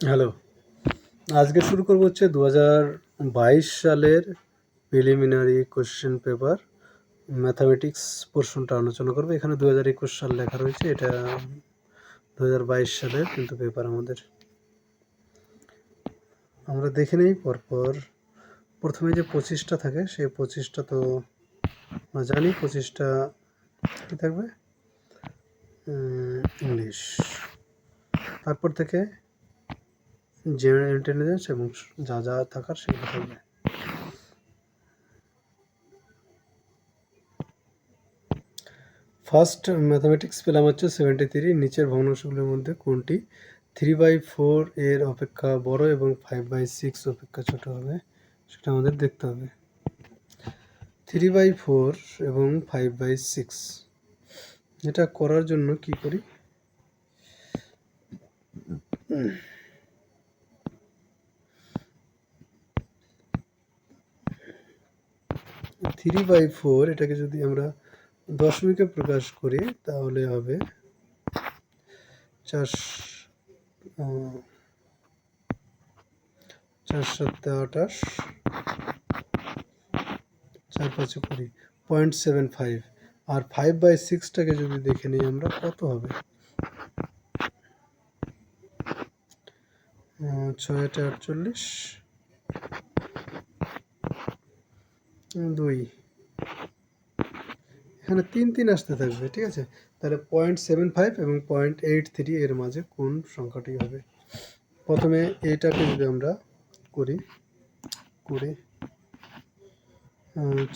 Hello, আজকে শুরু করবো হচ্ছে 2022 সালের প্রিলিমিনারি কোশ্চেন পেপার ম্যাথামেটিক্স পোর্শনটা আলোচনা করবো। এখানে 2021 সাল লেখা রয়েছে, এটা 2022 সালের কিন্তু পেপার আমাদের। আমরা দেখে নেই পরপর। প্রথমে যে 25টা থাকে সেই 25টা তো আমরা জানি, 25টা কী থাকবে, ইংলিশ। তারপর থেকে জেনারেল ইন্টেলিজেন্স এবং যা যা থাকার সেগুলো থাকবে। ফার্স্ট ম্যাথামেটিক্স পেলাম হচ্ছে 73। নিচের ভগ্নাংশগুলির মধ্যে কোনটি 3/4 এর অপেক্ষা বড় এবং 5/6 অপেক্ষা ছোট হবে সেটা আমাদের দেখতে হবে। 3/4 এবং 5/6 এটা করার জন্য কি করি, 3/4 এটাকে যদি আমরা দশমিকে প্রকাশ করি তাহলে হবে 4 7 28 4 5 20 0.75। আর 5/6টাকে যদি দেখে নিই আমরা কত হবে, 6 48 2, এখানে 3 3 আসতে থাকবে, ঠিক আছে। তাহলে 0.75 এবং 0.83 এর মাঝে কোন সংখ্যাটি হবে। প্রথমে এইটাকে যদি আমরা করি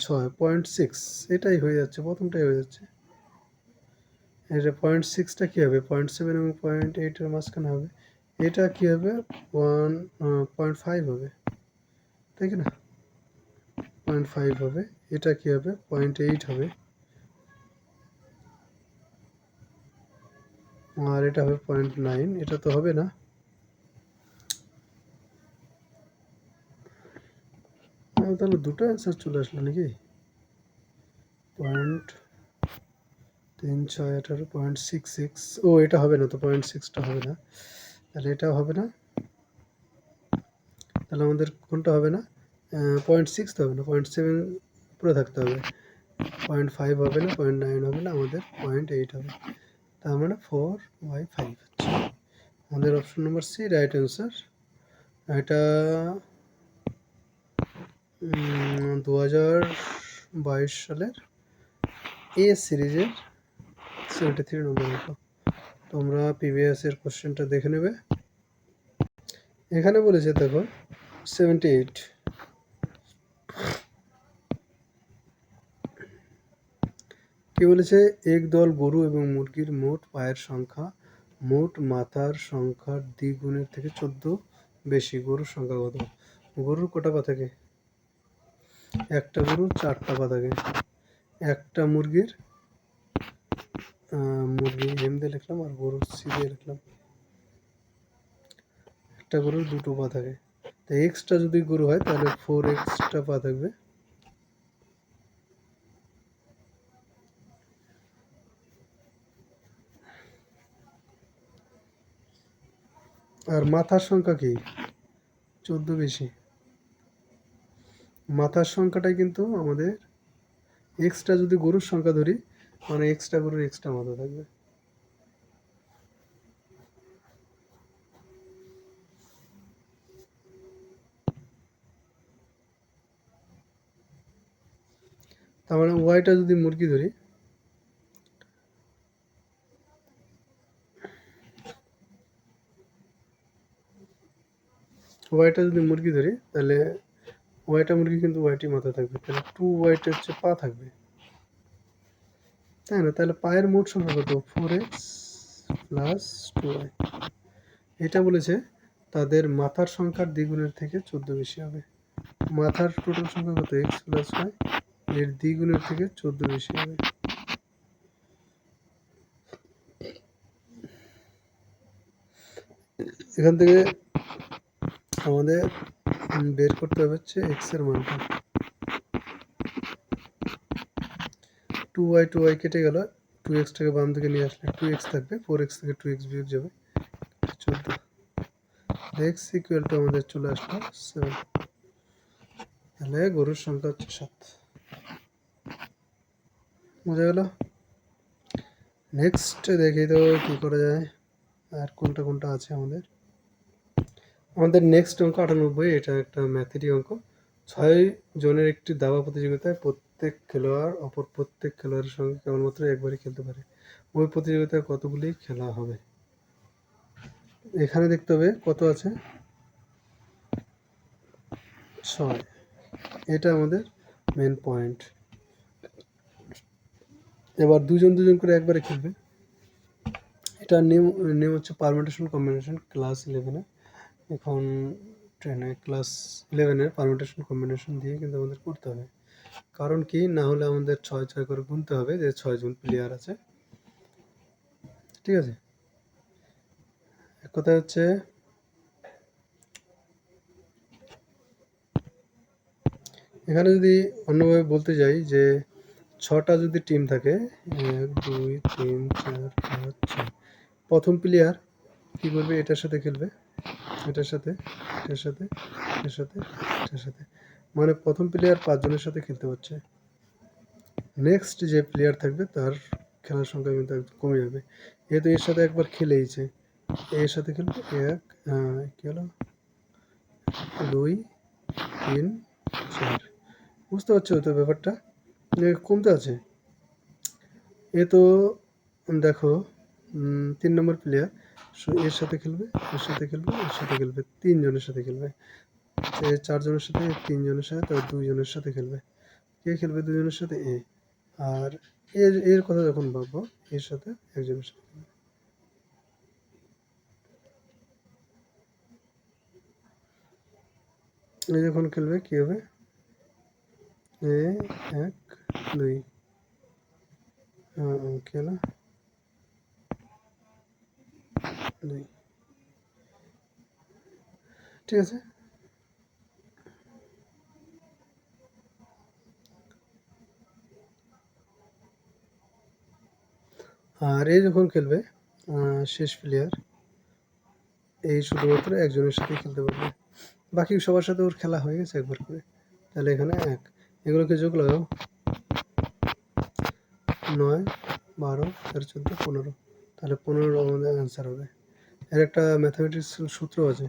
6.6, এটাই হয়ে যাচ্ছে, প্রথমটাই হয়ে যাচ্ছে। এটা 0.6টা কী হবে, 0.7 এবং 0.8 এর মাঝখানে হবে। এটা কী হবে, 0.5 হবে, তাই কি না, 0.5 হবে। এটা কী হবে, 0.8 হবে। আর এটা হবে 0.9, এটা তো হবে না। তাহলে দুটো অ্যান্সার চলে আসলো নাকি, 0.36 0.66। ও এটা হবে না তো, 0.6টা হবে না, তাহলে এটাও হবে না। তাহলে আমাদের কোনটা হবে না, 0.6 তো হবে না, 0.7 পুরো থাকতে হবে, 0.5 হবে না, 0.9 হবে না, আমাদের 0.8 হবে। তার মানে 4/5 হচ্ছে আমাদের option number C right answer. এটা 2022 সালের এ সিরিজের 73 নম্বর মতো। তোমরা প্রিভিয়াস এর কোশ্চেনটা দেখে নেবে। এখানে বলেছে দেখো 78, কি বলেছে, একদল গরু এবং মুরগির মোট পায়ের সংখ্যা মোট মাথার সংখ্যার দ্বিগুণের থেকে 14 বেশি। গরুর সংখ্যা কত? গরুর কটা পা থাকে, একটা গরুর 4টা পা থাকে। একটা মুরগি এম দিয়ে লিখলাম আর গরুর সি দিয়ে লিখলাম। একটা গরুর 2টো পা থাকে, তাই এক্সট্রা যদি গরু হয় তাহলে 4 এক্সট্রা পা থাকবে। আর মাথার সংখ্যা কি, 14 বেশি। মাথার সংখ্যাটাই কিন্তু আমাদের এক্সট্রা, যদি গরুর সংখ্যা ধরি মানে এক্সট্রা গরুর এক্সট্রা মাথা থাকবে। তার মানে ওয়াইটা যদি মুরগি ধরি, তাহলে ওয়াইটা মুরগি কিন্তু ওয়াইটি মাথা থাকবে, তাহলে 2 ওয়াইট হচ্ছে পা থাকবে, তাই না। তাহলে পায়ের মোট সংখ্যা কত, 4x প্লাস 2y। এটা বলেছে তাদের মাথার সংখ্যার দ্বিগুণের থেকে 14 বেশি হবে। মাথার টোটাল সংখ্যা কত, x প্লাস y, এর দ্বিগুণের থেকে 14 বেশি হবে। এখান থেকে আমাদের বের করতে হবে হচ্ছে x এর মানটা। 2y কেটে গেল, 2xটাকে বাম দিকে নিয়ে আসলে 2x থাকবে, 4x থেকে 2x বিয়োগ যাবে 14। এক্স ইকুয়াল টু আমাদের চলে আসলো 7। তাহলে গরুর সংখ্যা হচ্ছে 7। বোঝা গেল? নেক্সট দেখি তো কী করা যায়, আর কোনটা কোনটা আছে আমাদের নেক্সট অঙ্ক 98। এটা একটা ম্যাথেরই অঙ্ক। 6 জনের একটি দাবা প্রতিযোগিতায় প্রত্যেক খেলোয়াড় অপর প্রত্যেক খেলোয়াড়ের সঙ্গে কেবলমাত্র একবারই খেলতে পারে। ওই প্রতিযোগিতায় কতগুলি খেলা হবে? এখানে দেখতে হবে কত আছে, 6। এটা আমাদের মেন পয়েন্ট। এবার দুজন দুজন করে একবারে খেলবে। এটা নিয়ম নিয়ম হচ্ছে পারমিটেশন কম্বিনেশন ক্লাস 11-এ। এখন 10-এ ক্লাস 11-এর পারমিটেশন কম্বিনেশন দিয়ে কিন্তু আমাদের করতে হবে। কারণ কি, না হলে আমাদের 6 করে গুনতে হবে যে 6 জন প্লেয়ার আছে। ঠিক আছে, এক কথা হচ্ছে এখানে যদি অন্যভাবে বলতে যাই যে 6টা যদি টিম থাকে, 1 2 3 4 5 6, প্রথম প্লেয়ার কী করবে, এটার সাথে খেলবে, এটার সাথে, এটার সাথে, এটার সাথে, এটার সাথে, মানে প্রথম প্লেয়ার 5 জনের সাথে খেলতে পারছে। নেক্সট যে প্লেয়ার থাকবে তার খেলার সংখ্যা কিন্তু একটু কমে যাবে। যেহেতু এর সাথে একবার খেলেইছে, এর সাথে খেলবে 1 কী হলো 2 3 4। বুঝতে পারছো তো ব্যাপারটা, কমতে আছে। এ তো দেখো 3 নম্বর প্লেয়ার এর সাথে খেলবে, এর সাথে খেলবে, এর সাথে খেলবে, 3 জনের সাথে খেলবে। 4 জনের সাথে, 3 জনের সাথে, তার 2 জনের সাথে খেলবে। কে খেলবে 2 জনের সাথে? এ। আর এর এর কথা যখন ভাববো, এর সাথে একজনের সাথে খেলবে। এই যখন খেলবে কি হবে, 1 2 কি হলো 2। ঠিক আছে, আর এই যখন খেলবে শেষ প্লেয়ার, এই শুধুমাত্র একজনের সাথেই খেলতে পারবে, বাকি সবার সাথে ওর খেলা হয়ে গেছে একবার করে। তাহলে এখানে 1, এগুলোকে যোগ লাগাও, 9 12 13 14 15, তাহলে 15 আমাদের অ্যান্সার হবে। এর একটা ম্যাথামেটিক্স সূত্র আছে,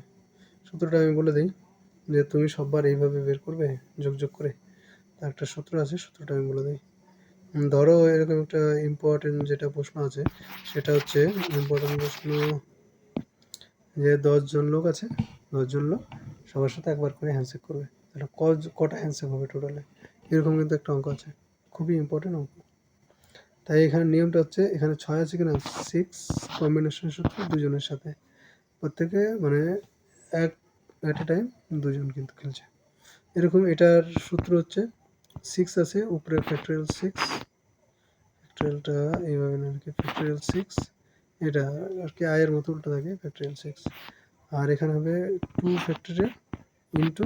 সূত্রটা আমি বলে দিই, যে তুমি সববার এইভাবে বের করবে যোগ যোগ করে। তার একটা সূত্র আছে, সূত্রটা আমি বলে দিই। ধরো এরকম একটা ইম্পর্টেন্ট যেটা প্রশ্ন আছে, সেটা হচ্ছে ইম্পর্টেন্ট প্রশ্ন যে 10 জন লোক আছে, 10 জন লোক সবার সাথে একবার করে হ্যান্ডশেক করবে, তাহলে কটা হ্যান্ডশেক হবে টোটালে, এরকম কিন্তু একটা অঙ্ক আছে, খুবই ইম্পর্টেন্ট অঙ্ক। তাই এখানে নিয়মটা হচ্ছে, এখানে 6 আছে কিনা, 6 কম্বিনেশনের সূত্র, দুজনের সাথে প্রত্যেকে মানে অ্যাট এ টাইম দুজন কিন্তু খেলছে। এরকম এটার সূত্র হচ্ছে 6 আছে উপরে ফ্যাক্টরিয়াল 6, ফ্যাক্টরিয়ালটা এইভাবে না আর কি, ফ্যাক্টরিয়াল 6, এটা আর কি আয়ের মতো উল্টো থাকে ফ্যাক্টরিয়াল 6। আর এখানে হবে 2 ফ্যাক্টরিয়াল ইন্টু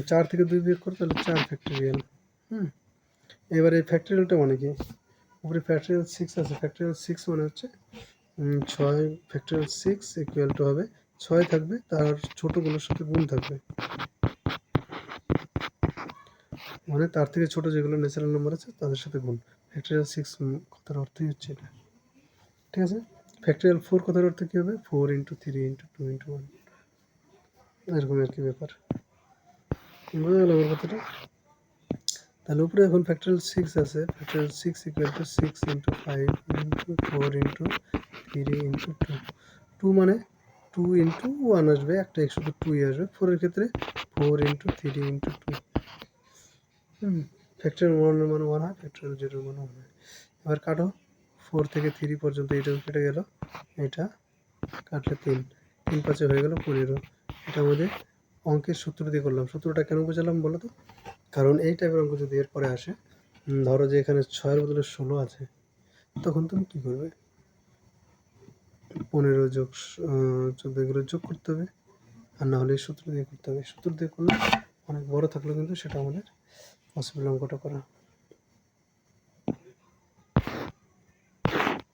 4 থেকে 2 বিয়োগ করে, তাহলে 4 ফ্যাক্টরিয়াল। এবার এই ফ্যাক্টরিয়ালটা মানে কি, উপরে ফ্যাক্টরিয়াল 6 আছে, ফ্যাক্টরিয়াল 6 মানে হচ্ছে 6 ফ্যাক্টরিয়াল 6 ইকুয়াল টু হবে 6 থাকবে, তার ছোটোগুলোর সাথে গুণ থাকবে, মানে তার থেকে ছোট যেগুলো ন্যাচারাল নাম্বার আছে তাদের সাথে গুণ। ফ্যাক্টরিয়াল 6 কথার অর্থই হচ্ছে এটা। ঠিক আছে, ফ্যাক্টরিয়াল 4 কথার অর্থ কী হবে, 4 ইন্টু 3 ইন্টু 2 ইন্টু 1, এরকম আর কি ব্যাপার। বোঝা গেল আমার কথাটা? তাহলে উপরে এখন ফ্যাক্টরিয়াল 6 আছে, factorial 6 equal to 6 into 5 into 4 into 3 into 2। 2 মানে 2 ইন্টু 1 আসবে, একটা এক শুধু 2ই আসবে। 4-এর ক্ষেত্রে 4 ইন্টু 3 ইন্টু 2। ফ্যাক্টরিয়াল 1-এর মান 1 হয়, ফ্যাক্টরিয়াল 0-এর মান 1 হয়। এবার কাটো, 4 থেকে 3 পর্যন্ত এইটাও কেটে গেল, এটা কাটলে 3, 3 5 হয়ে গেল 15। এটা আমাদের অঙ্কের সূত্র দিয়ে করলাম। সূত্রটা কেন বোঝালাম বলো তো, কারণ এই টাইপের অঙ্ক যদি এরপরে আসে, ধরো যে এখানে 6-এর বদলে 16 আছে, তখন তুমি কী করবে, 15 যোগ 14 এগুলো যোগ করতে হবে, আর না হলে সূত্র দিয়ে করতে হবে। সূত্র দিয়ে করলে অনেক বড় থাকলেও কিন্তু সেটা আমাদের পসিবল অঙ্কটা করা।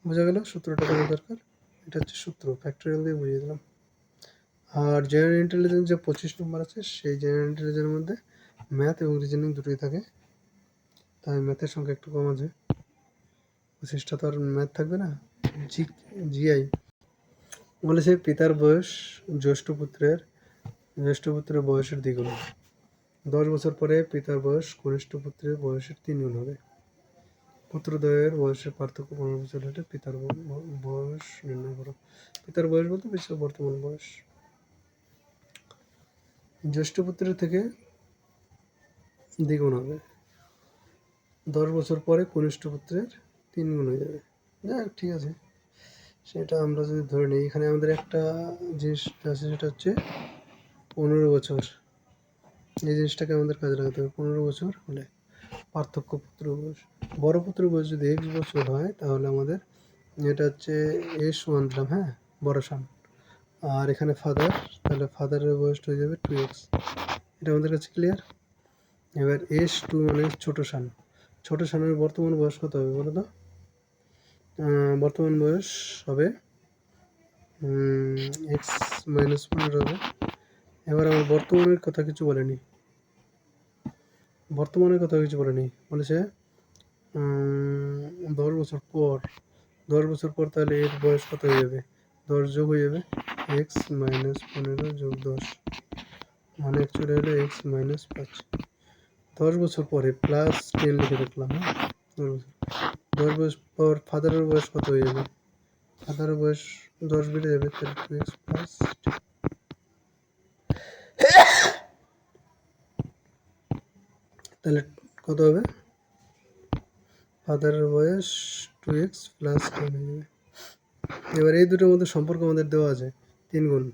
বোঝা গেল সূত্রটা কেন দরকার, এটা হচ্ছে সূত্র, ফ্যাক্টরিয়াল দিয়ে বুঝিয়ে দিলাম। আর জেনারেল ইন্টেলিজেন্স যে 25 নম্বর আছে, সেই জেনারেল ইন্টেলিজেন্সের মধ্যে ম্যাথ এবং রিজনিং দুটোই থাকে, তাই ম্যাথের সংখ্যা একটু কম আছে। 25টা তো আর ম্যাথ থাকবে না। জিআই বলেছে পিতার বয়স জ্যেষ্ঠ পুত্রের বয়সের দ্বিগুণ। 10 বছর পরে পিতার বয়স কনিষ্ঠ পুত্রের বয়সের 3 গুণ হবে। পুত্রদ্বয়ের বয়সের পার্থক্য 15 বছর হলে পিতার বয়স নির্ণয় করো। পিতার বয়স বলতে বিশ্বের বর্তমান বয়স। জ্যেষ্ঠ পুত্রের থেকে দ্বিগুণ হবে। 10 বছর পরে কনিষ্ঠ পুত্রের 3 গুণ হয়ে যাবে। যাক, ঠিক আছে, সেটা আমরা যদি ধরে নিই, এখানে আমাদের একটা জিনিস আছে, সেটা হচ্ছে 15 বছর। এই জিনিসটাকে আমাদের কাজে লাগাতে হবে। 15 বছর হলে পার্থক্য পুত্র বয়স, বড় পুত্রের বয়স যদি x বছর হয়, তাহলে আমাদের এটা হচ্ছে s1 দিলাম, হ্যাঁ, বড় সান। আর এখানে ফাদার, তাহলে ফাদারের বয়সটা হয়ে যাবে 2x। এটা আমাদের কাছে ক্লিয়ার। এবার s2 মানে ছোট সান। ছোট সানের বর্তমান বয়স কত হবে বলো তো? বর্তমান বয়স হবে x-15 হবে। এবার আমার বর্তমানের কথা কিছু বলেনি, বলেছে 10 বছর পর। 10 বছর পর তাহলে এর বয়স কত হয়ে যাবে? 10 যোগ হয়ে যাবে x-15 যোগ 10, মানে চলে এলো x-5। 10 বছর পরে +10 লিখে রাখলাম, হ্যাঁ। 10 বছর পর ফাদারের বয়স কত হয়ে যাবে? ফাদারের বয়স 10 বেড়ে যাবে, তাহলে 2x + 10। তাহলে কত হবে? ফাদারের বয়স 2x + 10 হয়ে যাবে। এবার এই দুটোর মধ্যে সম্পর্ক আমাদের দেওয়া আছে 3 গুণ।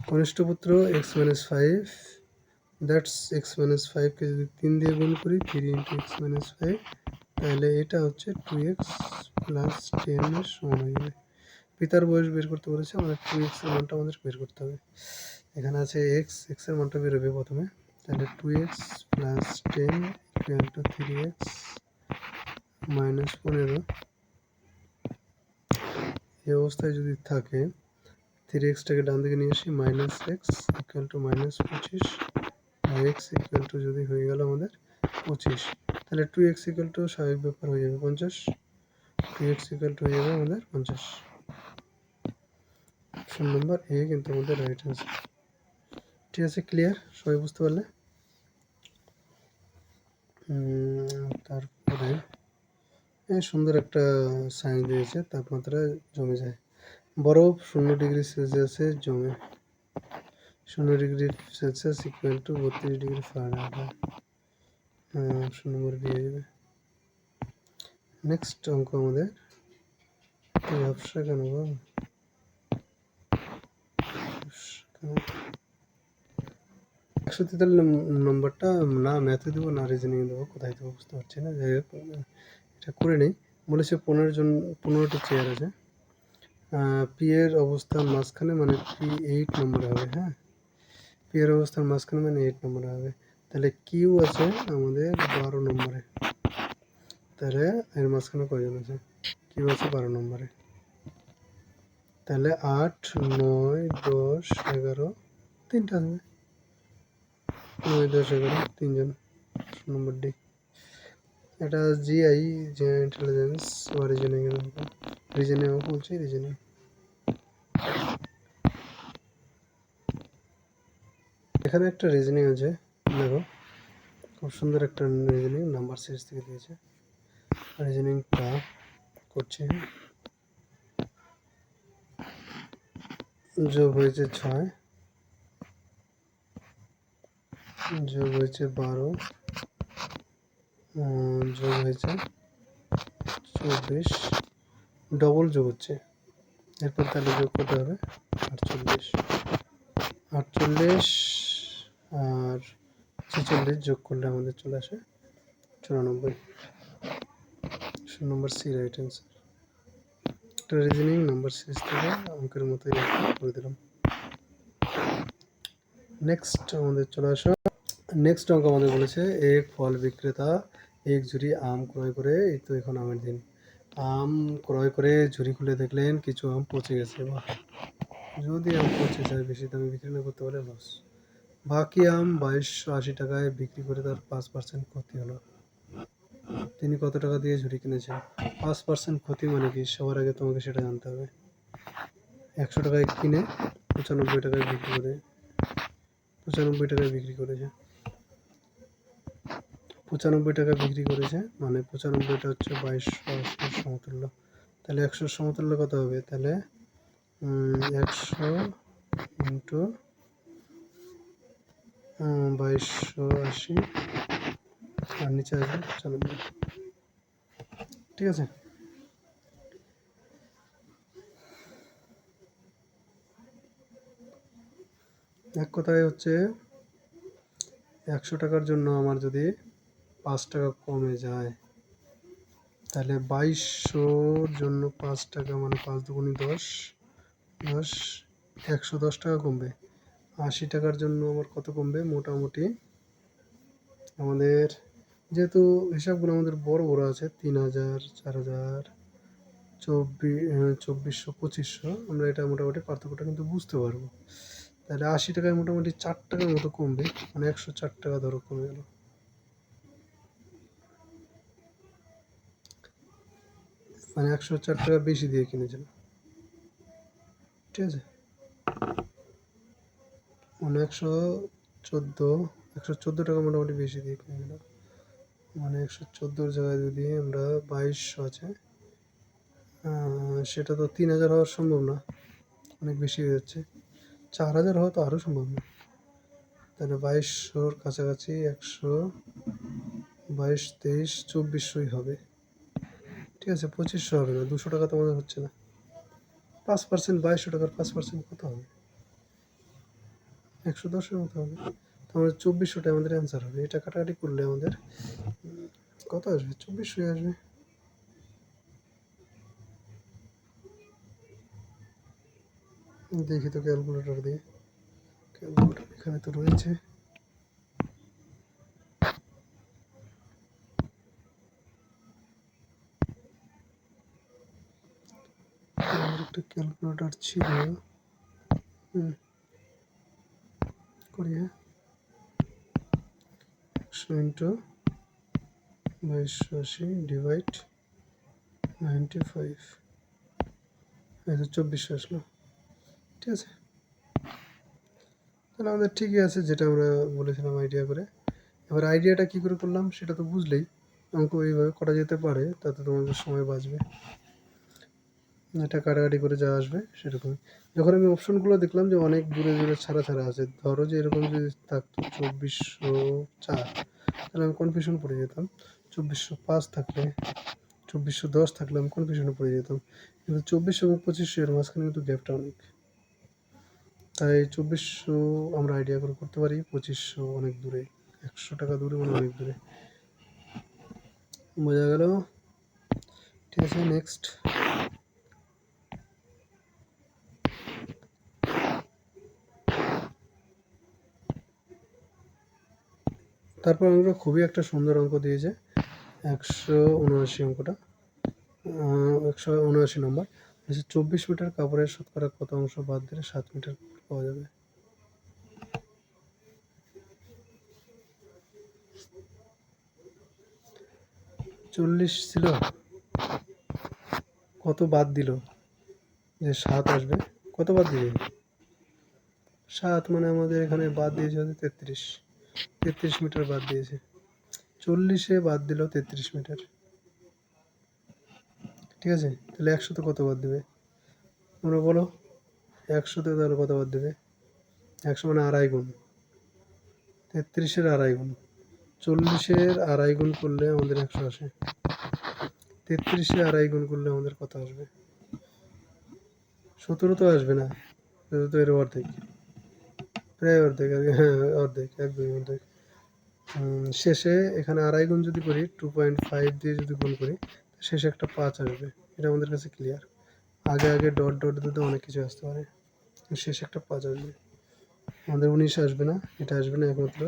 কনিষ্ঠ পুত্র x-5, দ্যাটস x-5 কে যদি 3 দিয়ে গুণ করি, 3 × x-5, তাহলে এটা হচ্ছে 2x + 10 এর সমান হয়ে যাবে। পিতার বয়স বের করতে বলেছে, আমাদের 2x এর মানটা আমাদের বের করতে হবে। এখানে আছে x এর মানটা বেরোবে প্রথমে, তাহলে 2x + 10 = 3x - 15। এই অবস্থায় যদি থাকে, 3xটাকে ডান দিকে নিয়ে আসি, -x = -25, আর x যদি হয়ে গেল আমাদের 25, তাহলে 2x স্বাভাবিক ব্যাপার হয়ে যাবে 50। 2x হয়ে যাবে আমাদের 50। অপশন নাম্বার এ কিন্তু আমাদের রাইট অ্যান্সার। ঠিক আছে, ক্লিয়ার? সবাই বুঝতে পারলে? তারপরে সুন্দর একটা সায়েন্স দিয়েছে, তাপমাত্রা জমে যায়। বরফ 0 ডিগ্রি সেলসিয়াসে জমে। 0 degree Celsius = 32 degree Fahrenheit. Option number B হয়ে যাবে। নেক্সট অঙ্ক আমাদের ব্যবসা কেন 143 নম্বরটা না ম্যাথে দেবো না রিজনিং দেবো, কোথায় দেবো বুঝতে পারছি না। যাই হোক, এটা করে নেই। বলেছে 15টি চেয়ার আছে, পি এর অবস্থান মাঝখানে, মানে পি 8 নম্বরে হবে, হ্যাঁ। পি এর অবস্থান মাঝখানে মানে 8 নম্বরে হবে। তাহলে কিউ আছে আমাদের 12 নম্বরে, তাহলে এর মাঝখানে কয়জন আছে? কিউ আছে 12 নম্বরে, তাহলে 8, 9, 10, 11, 3টা আসবে। 9, 10, 11, 3 জন। Number D. এটা জিআই, জেনারেল ইন্টেলিজেন্স বা রিজনিং বলছি, রিজনিং। এখানে একটা রিজনিং আছে, দেখো, খুব সুন্দর একটা রিজনিং, নাম্বার সিরিজ থেকে দিয়েছে। রিজনিংটা করছে, যোগ হয়েছে 6, যোগ হয়েছে 12, যোগ হয়েছে 24, ডবল যোগ হচ্ছে। এরপর তাহলে যোগ করতে হবে 48, আর 46 যোগ করলে আমাদের চলে আসে 94। নম্বর সি রাইট অ্যান্সার। একটা রিজনিং নাম্বার সিরিজ থেকে অঙ্কের মতোই করে দিলাম। নেক্সট আমাদের চলে আসা, নেক্সট অঙ্ক আমাদের বলেছে এক ফল বিক্রেতা এক ঝুড়ি আম ক্রয় করে, এই তো এখন আমের দিন, আম ক্রয় করে ঝুড়ি খুলে দেখলেন কিছু আম পচে গেছে। বাহ, যদি আম পচে যায়, বেশি দামে বিক্রি না করতে পারলে লস। বাকি আম 2280 টাকায় বিক্রি করে তার 5% ক্ষতি হলো। তিনি কত টাকা দিয়ে ঝুড়ি কিনেছেন? 5% ক্ষতি মানে কি, সবার আগে তোমাকে সেটা জানতে হবে। 100 টাকায় কিনে 95 টাকায় বিক্রি করে, 95 টাকায় বিক্রি করেছে। 95 টাকা বিক্রি করেছে, মানে 95টা হচ্ছে 2280 সমতুল্য। তাহলে 100 সমতুল্য কত হবে? তাহলে 100 ইন্টু 2280, আর নিচে আসবে 95। ঠিক আছে। এক কথায় হচ্ছে 100 টাকার জন্য আমার যদি 5 টাকা কমে যায়, তাহলে 2200-র জন্য 5 টাকা মানে 5 দুগুণে 10, 110 টাকা কমবে। 80 টাকার জন্য আমার কত কমবে? মোটামুটি আমাদের, যেহেতু হিসাবগুলো আমাদের বড় বড় আছে, 3000, 4000, 2400, 2500, আমরা এটা মোটামুটি পার্থক্যটা কিন্তু বুঝতে পারবো। তাহলে 80 টাকায় মোটামুটি 4 টাকার মতো কমবে, মানে 104 টাকা ধরো কমে গেল। মানে 104 টাকা বেশি দিয়ে কিনেছিল। ঠিক আছে, মানে 114 টাকা মোটামুটি বেশি দিয়ে কিনেছিল। মানে 114-র জায়গায় যদি আমরা 2200 আছে, সেটা তো 3000 হওয়া সম্ভব না, অনেক বেশি হয়ে যাচ্ছে। 4000 হওয়া তো আরও সম্ভব না। তাহলে 2200-র কাছাকাছি 122, 23, 2400-ই হবে। ঠিক আছে, 2500 হবে না, 200 টাকা তো আমাদের হচ্ছে না। 5%, 2200 টাকার 5% কত হবে? 110-এর মতো হবে। তো আমাদের 2400টাই আমাদের অ্যান্সার হবে। এটা কাটাকাটি করলে আমাদের কত আসবে? 2400 আসবে। দেখি তো ক্যালকুলেটর দিয়ে। ক্যালকুলেটর এখানে তো রয়েছে। আমার একটা ক্যালকুলেটর ছিল, করি হ্যাঁ। 100 ইন্টু 2280 ডিভাইড 95, এই তো 2400 আসলো। ঠিক আছে, তাহলে আমাদের ঠিকই আছে, যেটা আমরা বলেছিলাম আইডিয়া করে। এবার আইডিয়াটা কী করে করলাম সেটা তো বুঝলেই। অঙ্ক এইভাবে করা যেতে পারে, তাতে তোমাদের সময় বাঁচবে। এটা কাটাকাটি করে যা আসবে সেরকমই। যখন আমি অপশনগুলো দেখলাম যে অনেক দূরে দূরে ছাড়া ছাড়া আছে, ধরো যে এরকম যদি থাকতো 2404, তাহলে আমি কনফিউশন পড়ে যেতাম। 2405 থাকলে, 2410 থাকলে আমি কনফিউশনে পড়ে যেতাম। কিন্তু 2400 এবং 2500 এর মাঝখানে কিন্তু গ্যাপটা অনেক। তাই 2400 আমরা আইডিয়া করে করতে পারি, 2500 অনেক দূরে, 100 টাকা দূরে, মানে অনেক দূরে। বোঝা গেল? ঠিক আছে, নেক্সট। তারপর আমরা খুবই একটা সুন্দর অঙ্ক দিয়েছে, 179 অঙ্কটা, 179 নম্বর। 24 মিটার কাপড়ের শতকরা কত অংশ বাদ দিলে 7 মিটার পাওয়া যাবে? চল্লিশ ছিল, কত বাদ দিল যে 7 আসবে? কত বাদ দিবে? 7 মানে আমাদের এখানে বাদ দিয়েছে হচ্ছে 33 মিটার বাদ দিয়েছে। 40-এ বাদ দিল 33 মিটার। ঠিক আছে, তাহলে 100-তে কত বাদ দেবে তোমরা বলো? 100-তে তাহলে কত বাদ দেবে? 100 মানে আড়াই গুণ, 33-এর আড়াই গুণ। 40-এর আড়াই গুণ করলে আমাদের 100 আসে। 33-এ আড়াই গুণ করলে আমাদের কত আসবে? 17 তো আসবে না, তো এর অর্ধেক, প্রায় অর্ধেক আর কি, হ্যাঁ অর্ধেক, একদমই অর্ধেক। শেষে এখানে আড়াই গুণ যদি করি, 2.5 দিয়ে যদি গুণ করি, শেষে একটা 5 আসবে। এটা আমাদের কাছে ক্লিয়ার। আগে আগে ডট ডট দিতে অনেক কিছু আসতে পারে, শেষে একটা 5 আসবে। আমাদের 19 আসবে না, এটা আসবে না, একমাত্র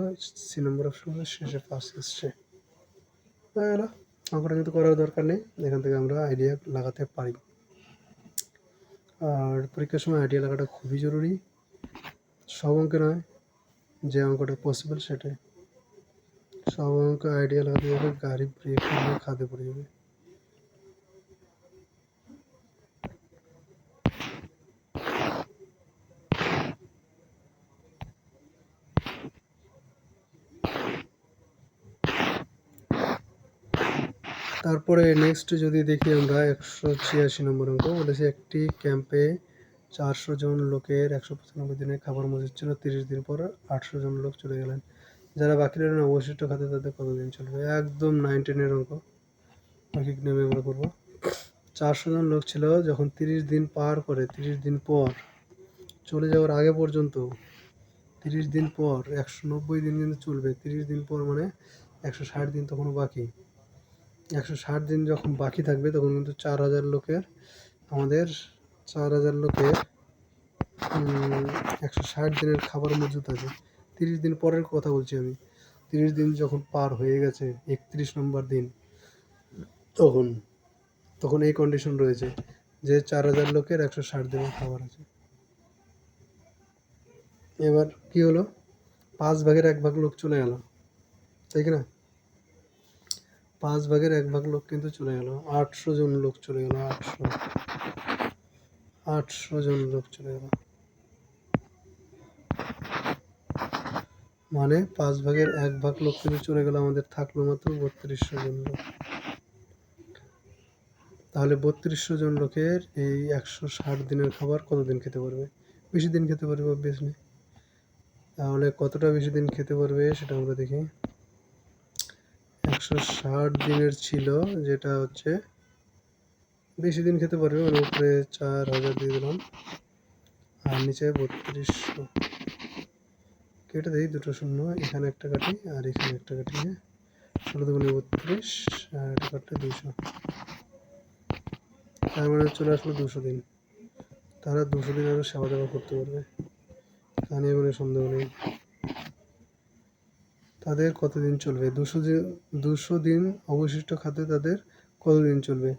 সি নম্বর অপশন, শেষে 5 এসছে। হয়ে গেল। অঙ্কটা কিন্তু করার দরকার নেই, এখান থেকে আমরা আইডিয়া লাগাতে পারি। আর পরীক্ষার সময় আইডিয়া লাগাটা খুবই জরুরি। সব অঙ্কে নয়, যে অঙ্কটা পসিবল সেটাই। সব অঙ্ক আইডিয়া লাগাতে যাবে, গাড়ি ব্রেক নিয়ে খাদে পড়ে যাবে। তারপরে নেক্সট যদি দেখি আমরা 186 নম্বর অঙ্ক বলেছে, একটি ক্যাম্পে 400 জন লোকের 195 দিনের খাবার মজুদ ছিল। 30 দিন পর 800 জন লোক চলে গেলেন। যারা বাকি রইলেন অবশিষ্ট খাতে তাদের কতদিন চলবে? একদম 9 10-এর অঙ্ক। মৌখিক নিয়মে আমরা করবো। 400 জন লোক ছিল, যখন 30 দিন পার করে 30 দিন পর চলে যাওয়ার আগে পর্যন্ত 30 দিন পর 190 দিন কিন্তু চলবে। 30 দিন পর মানে 160 দিন তখনও বাকি। 160 দিন যখন বাকি থাকবে তখন কিন্তু 4000 লোকের আমাদের 4000 লোকের 160 দিনের খাবার মজুদ আছে। 30 দিন পরের কথা বলছি আমি। 30 দিন যখন পার হয়ে গেছে, 31 নম্বর দিন, তখন এই কন্ডিশন রয়েছে যে 4000 লোকের 160 দিনের খাবার আছে। এবার কি হলো, 5 ভাগের 1 ভাগ লোক চলে গেল, তাই কি না? 5 ভাগের 1 ভাগ লোক কিন্তু চলে গেল। 800 জন লোক চলে গেল। 800 জন লোক চলে গেল, মানে 5 ভাগের 1 ভাগ লোক কিন্তু চলে গেল। আমাদের থাকলো মাত্র 3200 জন লোক। তাহলে 3200 জন লোকের এই 160 দিনের খাবার কতদিন খেতে পারবে? বেশি দিন খেতে পারবে অবভিয়াসলি। তাহলে কতটা বেশি দিন খেতে পারবে সেটা আমরা দেখি। 160 দিনের ছিল, যেটা হচ্ছে বেশি দিন খেতে পারবে, মানে উপরে 4000 দিয়ে দিলাম আর নিচে 3200 কেটে দিই, দুটো শূন্য, এখানে একটা কাটি আর এখানে একটা কাটি। 16 দুগুণে 32 আর এটা কাটলে 200, তার মানে চলে আসলো 200 দিন। তারা 200 দিন আরও সেবা দেওয়া করতে পারবে, তা নিয়ে কোনো সন্দেহ নেই। তাদের কতদিন চলবে? 200 দিন অবশিষ্ট খাদ্যে তাদের কতদিন চলবে?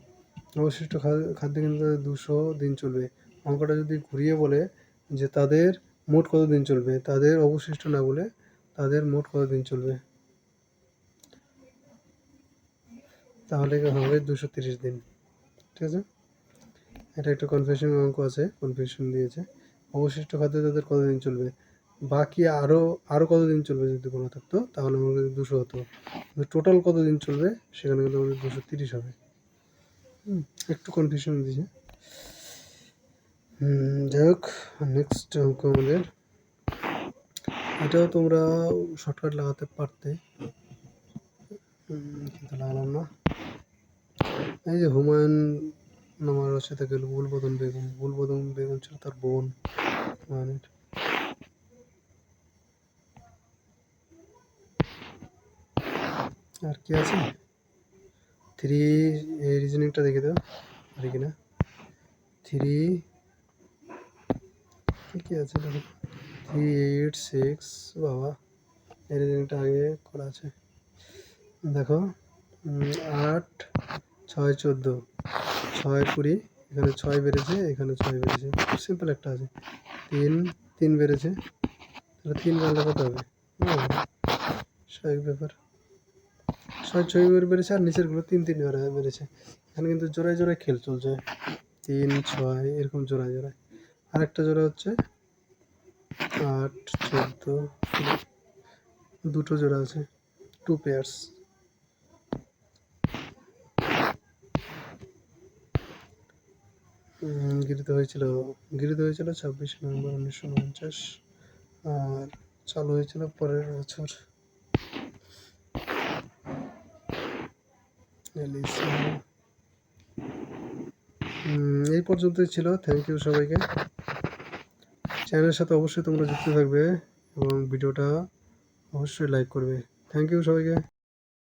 অবশিষ্ট খাদ্যে কিন্তু তাদের 200 দিন চলবে। অঙ্কটা যদি ঘুরিয়ে বলে যে তাদের মোট কতদিন চলবে, তাদের অবশিষ্ট না বলে তাদের মোট কতদিন চলবে, তাহলে হবে 230 দিন। ঠিক আছে, এটা একটা কনফিউশন অঙ্ক আছে, কনফিউশন দিয়েছে। অবশিষ্ট খাদ্যে তাদের কতদিন চলবে, বাকি আরও কতদিন চলবে যদি বলা থাকতো তাহলে আমাদের 200 হতো। টোটাল কতদিন চলবে সেখানে কিন্তু আমাদের 230 হবে। একটু কনফিউশন দিয়েছে। যাই হোক, নেক্সট অঙ্ক আমাদের, এটাও তোমরা শর্টকাট লাগাতে পারতে, কিন্তু লাগালাম না। এই যে হুমায়ুন নামার সাথে গেল গুলবদন বেগম ছিল তার বোন হুমায়ুনের। আর কি আছে, 3, এই রিজনিংটা দেখে দাও পারি কিনা। 3 কি আছে দেখো, 3 8 6, বাবা এই রিজনিংটা আগে করা আছে। দেখো 8 6 14, 6 20, এখানে 6 বেড়েছে, এখানে 6 বেড়েছে। সিম্পল একটা আছে, 3 বেড়েছে, তাহলে 3 বাড়লে কত হবে? স্বাভাবিক ব্যাপার, 6 বেড়েছে আর নিচেরগুলো 3 বেড়েছে। এখানে কিন্তু জোড়ায় জোড়ায় খেল চলছে, 3 6 এরকম জোড়ায় জোড়ায়। আরেকটা জোড়া হচ্ছে 8 14, দুটো জোড়া আছে, 2 পেয়ার্স। গৃহীত হয়েছিল 26 নভেম্বর 1949 আর চালু হয়েছিল পরের বছর। এই পর্যন্তই ছিল। থ্যাংক ইউ সবাইকে। চ্যানেলের সাথে অবশ্যই তোমরা যুক্ত থাকবে এবং ভিডিওটা অবশ্যই লাইক করবে। থ্যাংক ইউ সবাইকে।